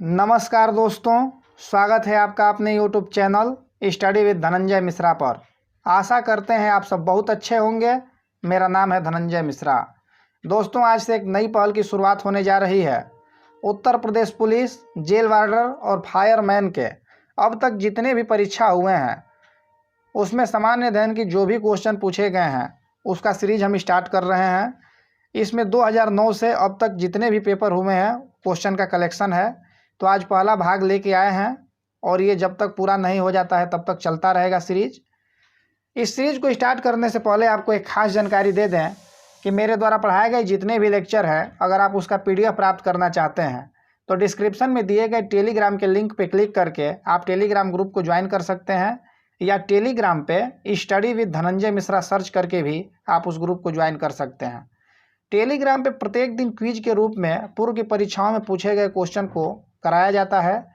नमस्कार दोस्तों, स्वागत है आपका अपने YouTube channel study with Dhananjay Mishra पर। आशा करते हैं आप सब बहुत अच्छे होंगे। मेरा नाम है धनंजय मिश्रा। दोस्तों, आज से एक नई पहल की शुरुआत होने जा रही है। उत्तर प्रदेश पुलिस, जेल वार्डर और फायरमैन के अब तक जितने भी परीक्षा हुए हैं उसमें सामान्य अध्ययन की जो भी क्वेश्चन पूछे गए हैं उसका सीरीज हम स्टार्ट कर रहे हैं। इसमें 2009 से अब तक जितने भी पेपर हुए हैं क्वेश्चन का कलेक्शन है। तो आज पहला भाग लेके आए हैं और ये जब तक पूरा नहीं हो जाता है तब तक चलता रहेगा सीरीज। इस सीरीज को स्टार्ट करने से पहले आपको एक खास जानकारी दे दें कि मेरे द्वारा पढ़ाए गए जितने भी लेक्चर हैं, अगर आप उसका PDF प्राप्त करना चाहते हैं तो डिस्क्रिप्शन में दिए गए टेलीग्राम के लिंक पे क्लिक करके आप टेलीग्राम ग्रुप को ज्वाइन कर सकते हैं, या टेलीग्राम पे study with Dhananjay Mishra search करके भी आप उस ग्रुप को ज्वाइन कर सकते हैं। टेलीग्राम पे प्रत्येक दिन क्विज के रूप में पूर्व की परीक्षाओं में पूछे गए क्वेश्चन को कराया जाता है,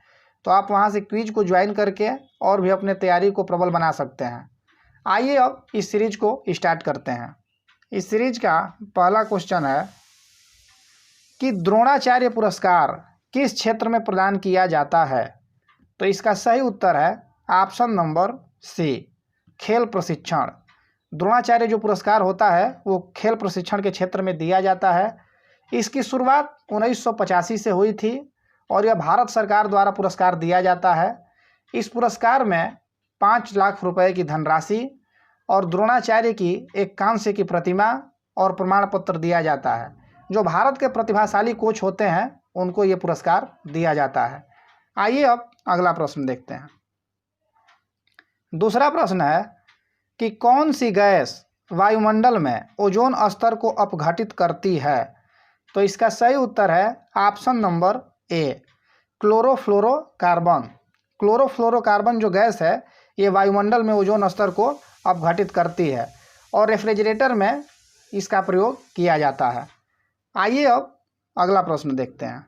तो आप वहां से क्विज को ज्वाइन करके और भी अपने तैयारी को प्रबल बना सकते हैं। आइए अब इस सीरीज को स्टार्ट करते हैं। इस सीरीज का पहला क्वेश्चन है कि द्रोणाचार्य पुरस्कार किस क्षेत्र में प्रदान किया जाता है। तो इसका सही उत्तर है ऑप्शन नंबर सी, खेल प्रशिक्षण। द्रोणाचार्य जो पुरस्कार होता है वो खेल प्रशिक्षण के क्षेत्र में दिया जाता है। इसकी शुरुआत 1985 से हुई थी और यह भारत सरकार द्वारा पुरस्कार दिया जाता है। इस पुरस्कार में 5 लाख रुपए की धनराशि और द्रोणाचार्य की एक कांस्य की प्रतिमा और प्रमाण पत्र दिया जाता है। जो भारत के प्रतिभाशाली कोच होते हैं उनको ये पुरस्कार दिया जाता है। आइए अब अगला प्रश्न देखते हैं। दूसरा प्रश्न है कि कौन सी गैस वायुमंडल में ओजोन स्तर को अपघटित करती है। तो इसका सही उत्तर है option number A, chlorofluorocarbon. Chlorofluorocarbon जो गैस है ये वायुमंडल में ओजोन स्तर को अपघटित करती है और रेफ्रिजरेटर में इसका प्रयोग किया जाता है। आइए अब अगला प्रश्न देखते हैं।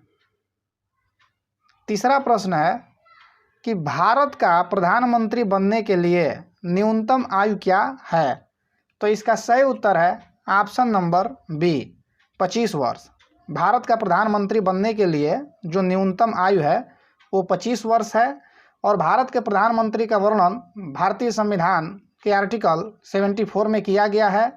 तीसरा प्रश्न है कि भारत का प्रधानमंत्री बनने के लिए न्यूनतम आयु क्या है। तो इसका सही उत्तर है ऑप्शन नंबर बी, 25 वर्ष। भारत का प्रधानमंत्री बनने के लिए जो न्यूनतम आयु है वो 25 वर्ष है और भारत के प्रधानमंत्री का वर्णन भारतीय संविधान के आर्टिकल 74 में किया गया है।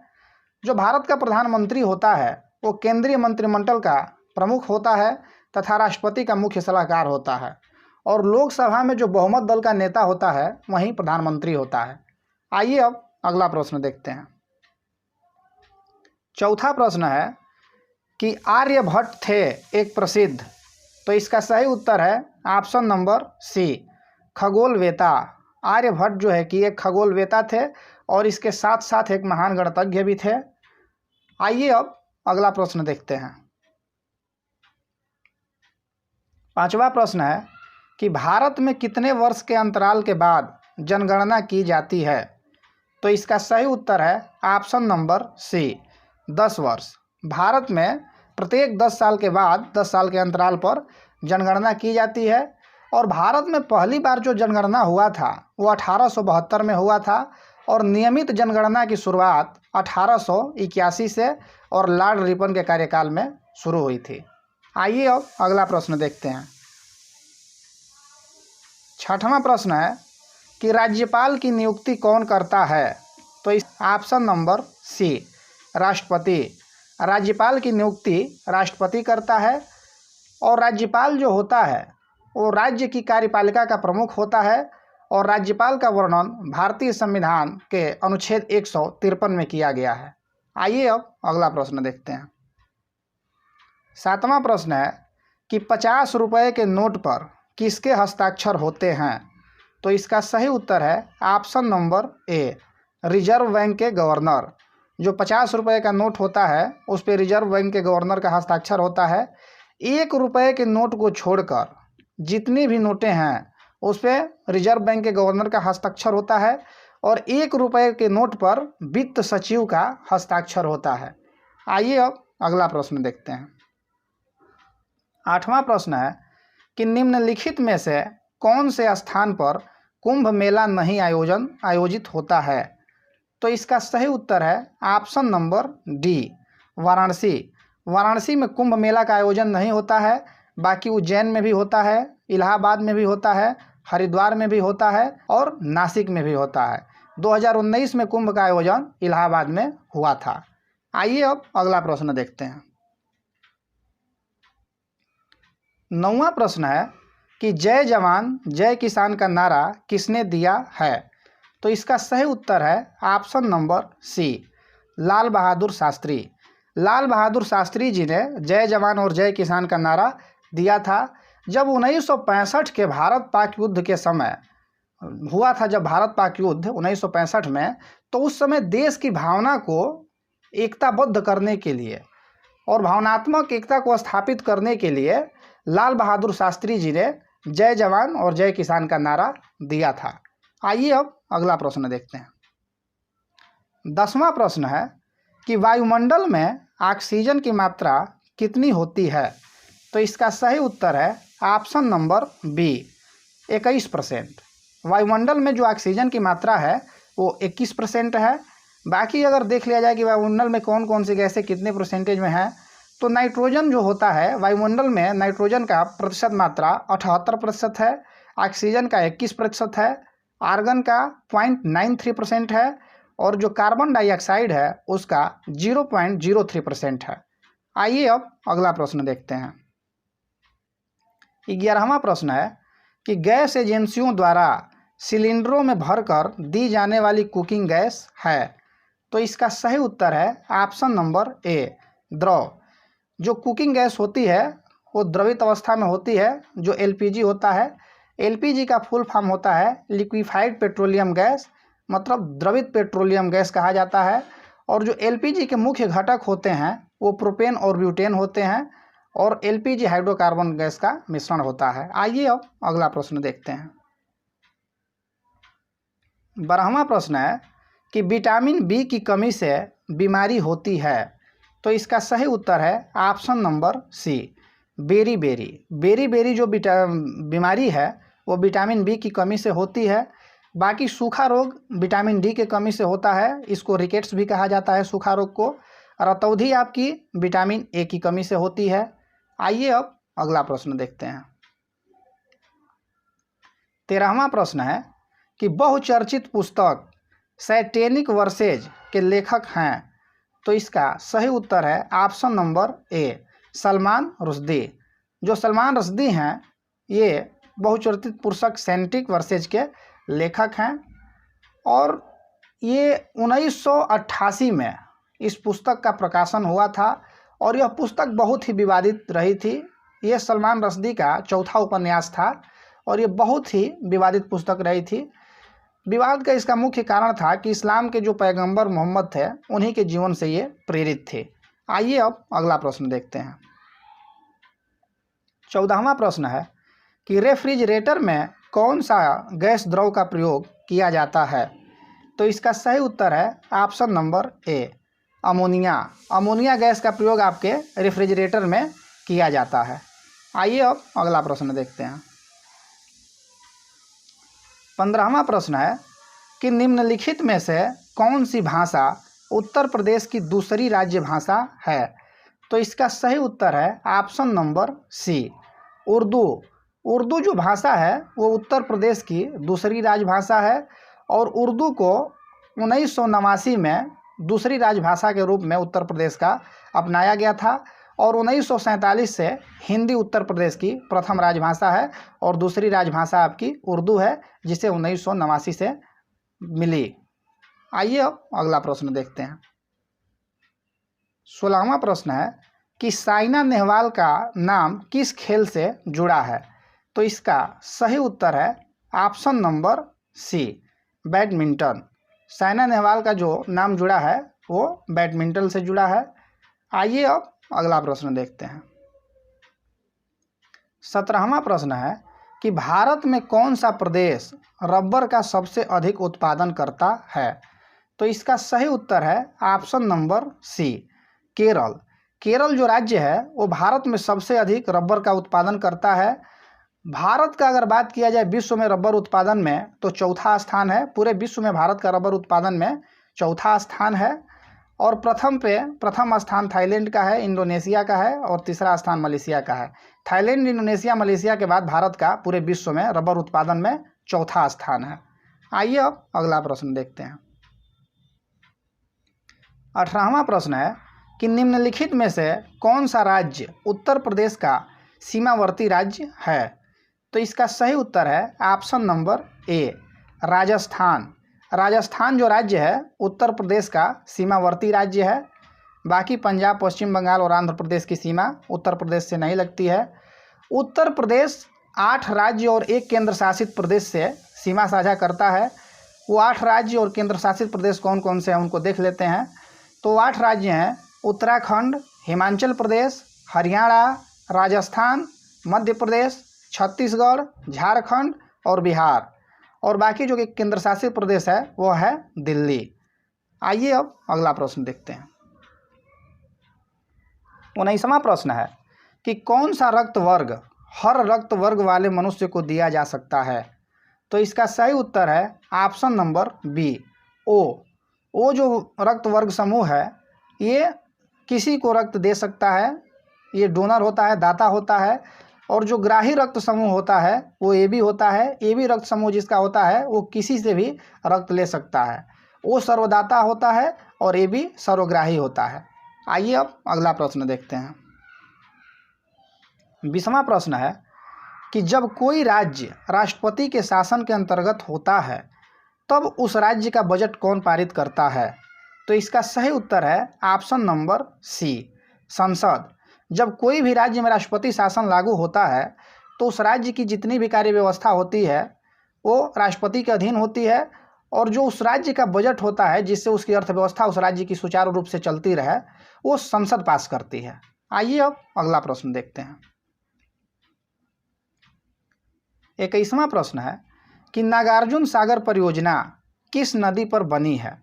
जो भारत का प्रधानमंत्री होता है वो केंद्रीय मंत्रिमंडल का प्रमुख होता है तथा राष्ट्रपति का मुख्य सलाहकार होता है और लोकसभा में जो बहुमत दल का नेता होता है वही प्रधानमंत्री होता है। आइए अब अगला प्रश्न देखते हैं। चौथा प्रश्न है कि आर्यभट्ट थे एक प्रसिद्ध। तो इसका सही उत्तर है ऑप्शन नंबर सी, खगोलवेता। आर्यभट्ट जो है कि एक खगोलवेता थे और इसके साथ साथ एक महान गणितज्ञ भी थे। आइए अब अगला प्रश्न देखते हैं। पांचवा प्रश्न है कि भारत में कितने वर्ष के अंतराल के बाद जनगणना की जाती है। तो इसका सही उत्तर है ऑप्शन नंबर सी, 10 वर्ष। भारत में प्रत्येक 10 साल के बाद 10 साल के अंतराल पर जनगणना की जाती है और भारत में पहली बार जो जनगणना हुआ था वो 1872 में हुआ था और नियमित जनगणना की शुरुआत 1881 से और लॉर्ड रिपन के कार्यकाल में शुरू हुई थी। आइए अब अगला प्रश्न देखते हैं। छठवां प्रश्न है कि राज्यपाल की नियुक्ति कौन करता है। तो इस ऑप्शन नंबर सी, राष्ट्रपति। राज्यपाल की नियुक्ति राष्ट्रपति करता है और राज्यपाल जो होता है वो राज्य की कार्यपालिका का प्रमुख होता है और राज्यपाल का वर्णन भारतीय संविधान के अनुच्छेद 153 में किया गया है। आइए अब अगला प्रश्न देखते हैं। सातवां प्रश्न है कि 50 रुपये के नोट पर किसके हस्ताक्षर होते हैं। तो इसका सही उत्तर है option number A, reserve bank के गवर्नर। जो 50 रुपये का नोट होता है उस पर रिजर्व बैंक के गवर्नर का हस्ताक्षर होता है। 1 रुपये के नोट को छोड़कर जितनी भी नोटें हैं उस पर रिजर्व बैंक के गवर्नर का हस्ताक्षर होता है और 1 रुपये के नोट पर वित्त सचिव का हस्ताक्षर होता है। आइए अब अगला प्रश्न देखते हैं। आठवां प्रश्न है कि निम्नलिखित में से कौन से स्थान पर कुंभ मेला नहीं आयोजित होता है। तो इसका सही उत्तर है option number D, Varanasi. Varanasi में कुंभ मेला का आयोजन नहीं होता है बाकी उज्जैन में भी होता है, इलाहाबाद में भी होता है, हरिद्वार में भी होता है और नासिक में भी होता है। 2019 में कुंभ का आयोजन इलाहाबाद में हुआ था। आइए अब अगला प्रश्न देखते हैं। 9वां प्रश्न है कि जय जवान जय किसान का नारा किसने दिया है? तो इसका सही उत्तर है ऑप्शन नंबर सी, लाल बहादुर शास्त्री। लाल बहादुर शास्त्री जी ने जय जवान और जय किसान का नारा दिया था। जब 1965 के भारत पाक युद्ध के समय हुआ था, जब भारत पाक युद्ध 1965 में, तो उस समय देश की भावना को एकताबद्ध करने के लिए और भावनात्मक एकता को स्थापित करने के लिए लाल बहादुर शास्त्री जी ने जय जवान और जय किसान का नारा दिया था। आइए अब अगला प्रश्न देखते हैं। 10वां प्रश्न है कि वायुमंडल में ऑक्सीजन की मात्रा कितनी होती है? तो इसका सही उत्तर है ऑप्शन नंबर बी, 21%। वायुमंडल में जो ऑक्सीजन की मात्रा है वो 21% है। बाकी अगर देख लिया जाए कि वायुमंडल में कौन कौन सी गैसें कितने परसेंटेज में है, तो नाइट्रोजन जो होता है, वायुमंडल में नाइट्रोजन का प्रतिशत मात्रा 78% है, ऑक्सीजन का 21% है, आर्गन का 0.93% है और जो कार्बन डाइऑक्साइड है उसका 0.03% है। आइए अब अगला प्रश्न देखते हैं। 11वां प्रश्न है कि गैस एजेंसियों द्वारा सिलेंडरों में भरकर दी जाने वाली कुकिंग गैस है? तो इसका सही उत्तर है ऑप्शन नंबर ए, द्रव। जो कुकिंग गैस होती है वो द्रवित अवस्था में होती है, जो एलपीजी होता है। एलपीजी का फुल फॉर्म होता है लिक्विफाइड पेट्रोलियम गैस, मतलब द्रवित पेट्रोलियम गैस कहा जाता है। और जो एलपीजी के मुख्य घटक होते हैं वो प्रोपेन और ब्यूटेन होते हैं और एलपीजी हाइड्रोकार्बन गैस का मिश्रण होता है। आइए अब अगला प्रश्न देखते हैं। 12वां प्रश्न है कि विटामिन बी की कमी से बीमारी होती है? तो इसका सही उत्तर है option number C, berry berry. Berry berry जो बीमारी है वो विटामिन बी की कमी से होती है। बाकी सूखा रोग विटामिन डी के कमी से होता है, इसको रिकेट्स भी कहा जाता है सूखा रोग को। रतौंधी आपकी विटामिन ए की कमी से होती है। आइए अब अगला प्रश्न देखते हैं। 13वां प्रश्न है कि बहुचर्चित पुस्तक सैटेनिक वर्सेज के लेखक हैं? तो इसका सही उत्तर है option number A, Salman Rushdie. जो सलमान रुश्दी हैं ये बहुचर्चित पुस्तक सैटेनिक वर्सेज के लेखक हैं और ये 1988 में इस पुस्तक का प्रकाशन हुआ था और यह पुस्तक बहुत ही विवादित रही थी। ये सलमान रुश्दी का चौथा उपन्यास था और ये बहुत ही विवादित पुस्तक रही थी। विवाद का इसका मुख्य कारण था कि इस्लाम के जो पैगंबर मोहम्मद थे उन्हीं के जीवन से ये प्रेरित थे। आइए अब अगला प्रश्न देखते हैं। 14वां प्रश्न है कि रेफ्रिजरेटर में कौन सा गैस द्रव का प्रयोग किया जाता है? तो इसका सही उत्तर है option number A, ammonia. Ammonia gas का प्रयोग आपके रेफ्रिजरेटर में किया जाता है। आइए अब अगला प्रश्न देखते हैं। 15वां प्रश्न है कि निम्नलिखित में से कौन सी भाषा उत्तर प्रदेश की दूसरी राज्य भाषा है? तो इसका सही उत्तर है option number C, Urdu. Urdu जो भाषा है वो उत्तर प्रदेश की दूसरी राजभाषा है और उर्दू को 1989 में दूसरी राजभाषा के रूप में उत्तर प्रदेश का अपनाया गया था और 1947 से हिंदी उत्तर प्रदेश की प्रथम राजभाषा है और दूसरी राजभाषा आपकी उर्दू है, जिसे 1989 से मिली। आइए अब अगला प्रश्न देखते हैं। 16वां प्रश्न है कि साइना नेहवाल का नाम किस खेल से जुड़ा है? तो इसका सही उत्तर है option number C, badminton. Saina Nehwal का जो नाम जुड़ा है वो बैडमिंटन से जुड़ा है। आइए अब अगला प्रश्न देखते हैं। 17वां प्रश्न है कि भारत में कौन सा प्रदेश रबर का सबसे अधिक उत्पादन करता है? तो इसका सही उत्तर है option number C, Kerala. Kerala जो राज्य है वो भारत में सबसे अधिक रबर का उत्पादन करता है। भारत का अगर बात किया जाए विश्व में रबर उत्पादन में तो चौथा स्थान है। पूरे विश्व में भारत का रबर उत्पादन में चौथा स्थान है और प्रथम स्थान थाईलैंड का है, इंडोनेशिया का है और तीसरा स्थान मलेशिया का है। थाईलैंड, इंडोनेशिया, मलेशिया के बाद भारत का पूरे विश्व में रबर उत्पादन में चौथा स्थान है। आइए अब अगला प्रश्न देखते हैं। 18वां प्रश्न है कि निम्नलिखित में से कौन सा राज्य उत्तर प्रदेश का सीमावर्ती राज्य है? तो इसका सही उत्तर है option number A, Rajasthan. Rajasthan जो राज्य है उत्तर प्रदेश का सीमावर्ती राज्य है। बाकी पंजाब, पश्चिम बंगाल और आंध्र प्रदेश की सीमा उत्तर प्रदेश से नहीं लगती है। उत्तर प्रदेश 8 राज्य और 1 केंद्र शासित प्रदेश से सीमा साझा करता है। वो 8 राज्य और केंद्र शासित प्रदेश कौन कौन से हैं उनको देख लेते हैं। तो 8 राज्य हैं उत्तराखंड, हिमाचल प्रदेश, हरियाणा, राजस्थान, मध्य प्रदेश, छत्तीसगढ़, झारखंड और बिहार। और बाकी जो कि केंद्र शासित प्रदेश है वो है दिल्ली। आइए अब अगला प्रश्न देखते हैं। 19वां प्रश्न है कि कौन सा रक्त वर्ग हर रक्त वर्ग वाले मनुष्य को दिया जा सकता है? तो इसका सही उत्तर है ऑप्शन नंबर बी, ओ जो रक्त वर्ग समूह है ये किसी को रक्त दे सकता है। ये डोनर होता है, दाता होता है। और जो ग्राही रक्त समूह होता है वो ए बी होता है। ए बी रक्त समूह जिसका होता है वो किसी से भी रक्त ले सकता है। ओ सर्वदाता होता है और ए बी सर्वग्राही होता है। आइए अब अगला प्रश्न देखते हैं। 20वां प्रश्न है कि जब कोई राज्य राष्ट्रपति के शासन के अंतर्गत होता है तब उस राज्य का बजट कौन पारित करता है? तो इसका सही उत्तर है ऑप्शन नंबर सी, संसद। जब कोई भी राज्य में राष्ट्रपति शासन लागू होता है तो उस राज्य की जितनी भी कार्य व्यवस्था होती है वो राष्ट्रपति के अधीन होती है। और जो उस राज्य का बजट होता है जिससे उसकी अर्थव्यवस्था उस राज्य की सुचारू रूप से चलती रहे वो संसद पास करती है। आइए अब अगला प्रश्न देखते हैं। 21वां प्रश्न है कि नागार्जुन सागर परियोजना किस नदी पर बनी है?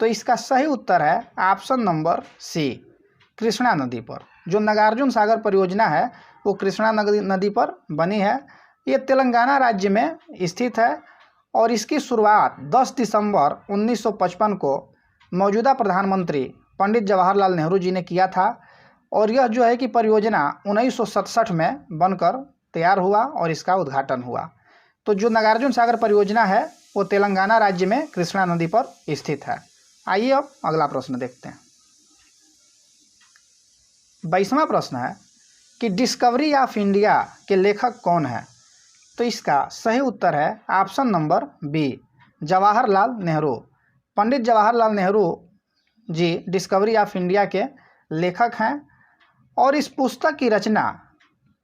तो इसका सही उत्तर है ऑप्शन नंबर सी, कृष्णा नदी पर। जो नागार्जुन सागर परियोजना है वो कृष्णा नदी पर बनी है। ये तेलंगाना राज्य में स्थित है और इसकी शुरुआत 10 दिसंबर 1955 को मौजूदा प्रधानमंत्री पंडित जवाहरलाल नेहरू जी ने किया था। और यह जो है कि परियोजना 1967 में बनकर तैयार हुआ और इसका उद्घाटन हुआ। तो जो नागार्जुन सागर परियोजना है वो तेलंगाना राज्य में कृष्णा नदी पर स्थित है। आइए अब अगला प्रश्न देखते हैं। 22वां प्रश्न है कि डिस्कवरी ऑफ इंडिया के लेखक कौन है? तो इसका सही उत्तर है option number B, Jawaharlal Nehru. Pandit Jawaharlal Nehru ji Discovery of India के लेखक हैं। और इस पुस्तक की रचना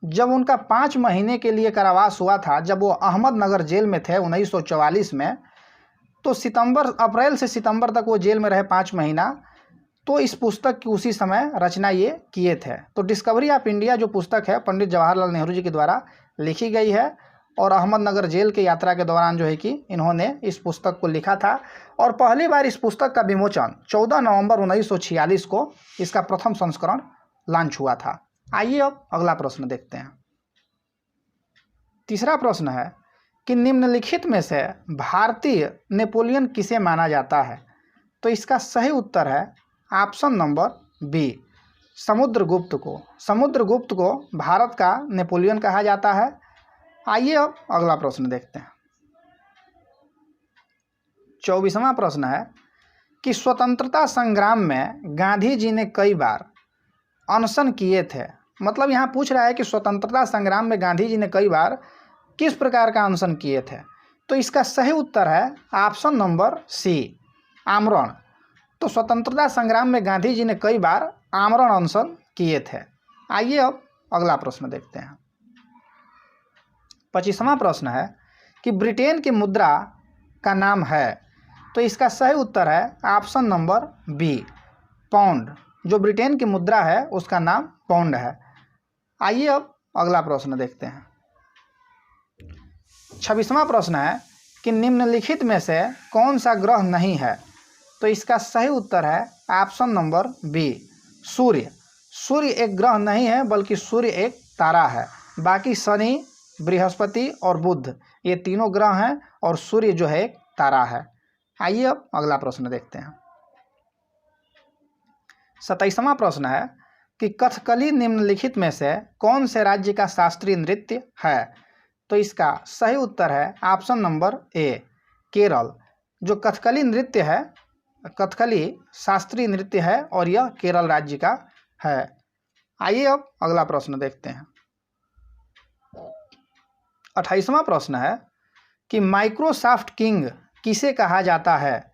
जब उनका 5 महीने के लिए कारावास हुआ था, जब वो अहमदनगर जेल में थे 1944 में, तो अप्रैल से सितंबर तक वो जेल में रहे 5 महीना। तो इस पुस्तक की उसी समय रचना ये किए थे। तो डिस्कवरी ऑफ इंडिया जो पुस्तक है पंडित जवाहरलाल नेहरू जी के द्वारा लिखी गई है। और अहमदनगर जेल की यात्रा के दौरान जो है कि इन्होंने इस पुस्तक को लिखा था। और पहली बार इस पुस्तक का विमोचन 14 नवंबर 1946 को इसका प्रथम संस्करण लॉन्च हुआ था। आइए अब अगला प्रश्न देखते हैं। तीसरा प्रश्न है कि निम्नलिखित में से भारतीय नेपोलियन किसे माना जाता है? तो इसका सही उत्तर है ऑप्शन नंबर बी, समुद्रगुप्त को। समुद्रगुप्त को भारत का नेपोलियन कहा जाता है। आइए अब अगला प्रश्न देखते हैं। 24वां प्रश्न है कि स्वतंत्रता संग्राम में गांधी जी ने कई बार अनशन किए थे। मतलब यहाँ पूछ रहा है कि स्वतंत्रता संग्राम में गांधी जी ने कई बार किस प्रकार का अनशन किए थे? तो इसका सही उत्तर है ऑप्शन नंबर सी, आमरण। तो स्वतंत्रता संग्राम में गांधी जी ने कई बार आमरण अनशन किए थे। आइए अब अगला प्रश्न देखते हैं। 25वां प्रश्न है कि ब्रिटेन की मुद्रा का नाम है। तो इसका सही उत्तर है ऑप्शन नंबर बी, पाउंड। जो ब्रिटेन की मुद्रा है उसका नाम पाउंड है। आइए अब अगला प्रश्न देखते हैं। 26वां प्रश्न है कि निम्नलिखित में से कौन सा ग्रह नहीं है? तो इसका सही उत्तर है ऑप्शन नंबर बी, सूर्य। सूर्य एक ग्रह नहीं है बल्कि सूर्य एक तारा है। बाकी शनि, बृहस्पति और बुध ये तीनों ग्रह हैं और सूर्य जो है एक तारा है। आइए अब अगला प्रश्न देखते हैं। 27वां प्रश्न है कि कथकली निम्नलिखित में से कौन से राज्य का शास्त्रीय नृत्य है? तो इसका सही उत्तर है ऑप्शन नंबर ए, केरल। जो कथकली नृत्य है, कथकली शास्त्रीय नृत्य है और यह केरल राज्य का है। आइए अब अगला प्रश्न देखते हैं। 28वां प्रश्न है कि माइक्रोसॉफ्ट किंग किसे कहा जाता है?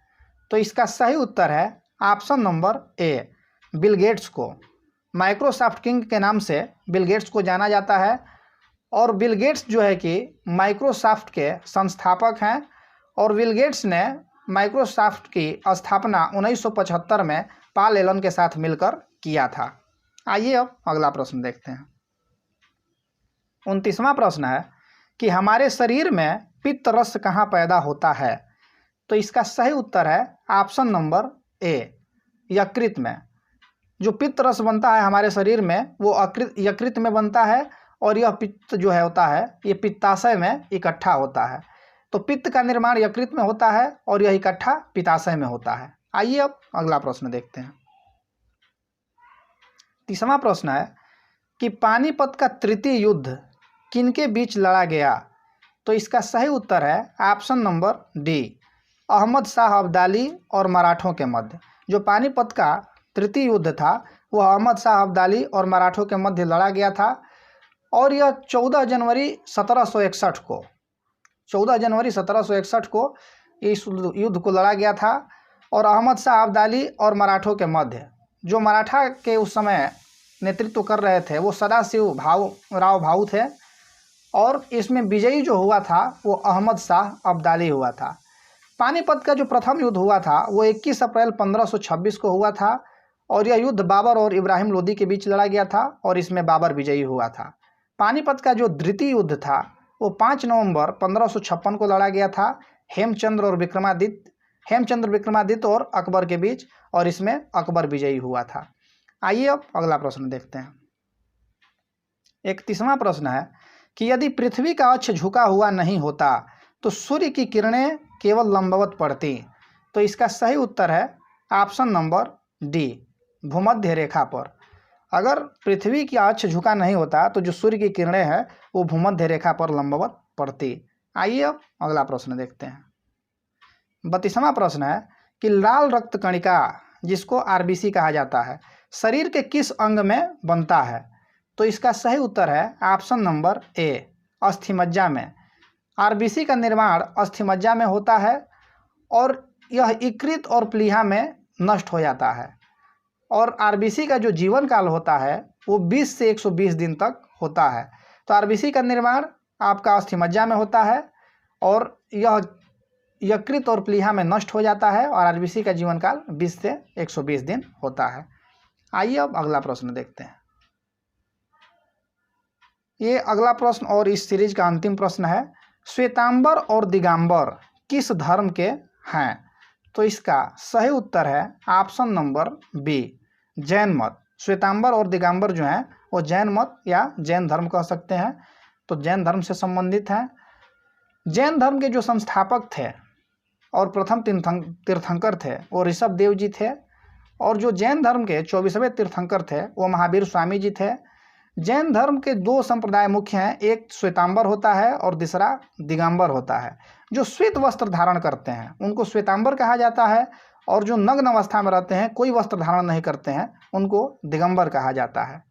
तो इसका सही उत्तर है option number A, Bill Gates को। माइक्रोसॉफ्ट किंग के नाम से बिल गेट्स को जाना जाता है और बिल गेट्स जो है कि माइक्रोसॉफ्ट के संस्थापक हैं और बिल गेट्स ने माइक्रोसॉफ्ट की स्थापना 1975 में पॉल एलन के साथ मिलकर किया था। आइए अब अगला प्रश्न देखते हैं। 29वां प्रश्न है कि हमारे शरीर में पित्त रस कहाँ पैदा होता है? तो इसका सही उत्तर है ऑप्शन नंबर ए, यकृत में। जो पित्त रस बनता है हमारे शरीर में वो यकृत में बनता है और यह पित्त जो है होता है ये पित्ताशय में इकट्ठा होता है। तो पित्त का निर्माण यकृत में होता है और यह इकट्ठा पित्ताशय में होता है। आइए अब अगला प्रश्न देखते हैं। 30वां प्रश्न है कि पानीपत का तृतीय युद्ध किनके बीच लड़ा गया? तो इसका सही उत्तर है option number D, Ahmad Shah Abdali और मराठों के मध्य। जो पानीपत का तृतीय युद्ध था वह अहमद शाह अब्दाली और मराठों के मध्य लड़ा गया था और यह 14 जनवरी 1761 को 14 जनवरी 1761 को इस युद्ध को लड़ा गया था। और अहमद शाह अब्दाली और मराठों के मध्य जो मराठा के उस समय नेतृत्व कर रहे थे वो सदाशिव राव भाऊ थे और इसमें विजयी जो हुआ था वो अहमद शाह अब्दाली हुआ था। पानीपत का जो प्रथम युद्ध हुआ था वो 21 अप्रैल 1526 को हुआ था और यह युद्ध बाबर और इब्राहिम लोदी के बीच लड़ा गया था और इसमें बाबर विजयी हुआ था। पानीपत का जो द्वितीय युद्ध था वो 5 नवंबर 1556 को लड़ा गया था हेमचंद्र विक्रमादित्य और अकबर के बीच और इसमें अकबर विजयी हुआ था। आइए अब अगला प्रश्न देखते हैं। 31वां प्रश्न है कि यदि पृथ्वी का अक्ष झुका हुआ नहीं होता तो सूर्य की किरणें केवल लंबवत पड़ती। तो इसका सही उत्तर है ऑप्शन नंबर डी, भूमध्य रेखा पर। अगर पृथ्वी का अक्ष झुका नहीं होता तो जो सूर्य की किरणें हैं वो भूमध्य रेखा पर लंबवत पड़ती। आइए अब अगला प्रश्न देखते हैं। 32वां प्रश्न है कि लाल रक्त कणिका जिसको आरबीसी कहा जाता है शरीर के किस अंग में बनता है? तो इसका सही उत्तर है ऑप्शन नंबर ए, अस्थिमज्जा में। आरबीसी का निर्माण अस्थिमज्जा में होता है और यह यकृत और प्लीहा में नष्ट हो जाता है और आरबीसी का जो जीवन काल होता है वो 20 से 120 दिन तक होता है। तो आरबीसी का निर्माण आपका अस्थिमज्जा में होता है और यह यकृत और प्लीहा में नष्ट हो जाता है और आरबीसी का जीवन काल 20 से 120 दिन होता है। आइए अब अगला प्रश्न देखते हैं। ये अगला प्रश्न और इस सीरीज का अंतिम प्रश्न है, श्वेतांबर और दिगंबर किस धर्म के हैं? तो इसका सही उत्तर है ऑप्शन नंबर बी, जैन मत। श्वेतांबर और दिगंबर जो हैं वो जैन मत या जैन धर्म कह सकते हैं, तो जैन धर्म से संबंधित हैं। जैन धर्म के जो संस्थापक थे और प्रथम तीर्थंकर थे वो ऋषभ देव जी थे और जो जैन धर्म के 24वें तीर्थंकर थे वो महावीर स्वामी जी थे। जैन धर्म के 2 संप्रदाय मुख्य हैं, एक श्वेतांबर होता है और दूसरा दिगंबर होता है। जो श्वेत वस्त्र धारण करते हैं उनको श्वेतांबर कहा जाता है और जो नग्न अवस्था में रहते हैं, कोई वस्त्र धारण नहीं करते हैं, उनको दिगंबर कहा जाता है।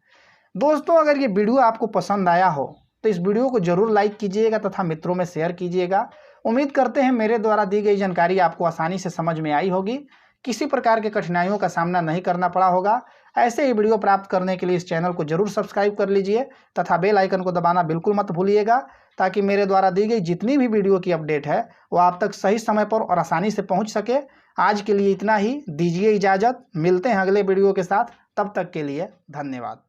दोस्तों, अगर ये वीडियो आपको पसंद आया हो तो इस वीडियो को जरूर लाइक कीजिएगा तथा मित्रों में शेयर कीजिएगा। उम्मीद करते हैं मेरे द्वारा दी गई जानकारी आपको आसानी से समझ में आई होगी, किसी प्रकार के कठिनाइयों का सामना नहीं करना पड़ा होगा। ऐसे ही वीडियो प्राप्त करने के लिए इस चैनल को जरूर सब्सक्राइब कर लीजिए तथा बेल आइकन को दबाना बिल्कुल मत भूलिएगा, ताकि मेरे द्वारा दी गई जितनी भी वीडियो की अपडेट है वो आप तक सही समय पर और आसानी से पहुंच सके। आज के लिए इतना ही, दीजिए इजाज़त। मिलते हैं अगले वीडियो के साथ, तब तक के लिए धन्यवाद।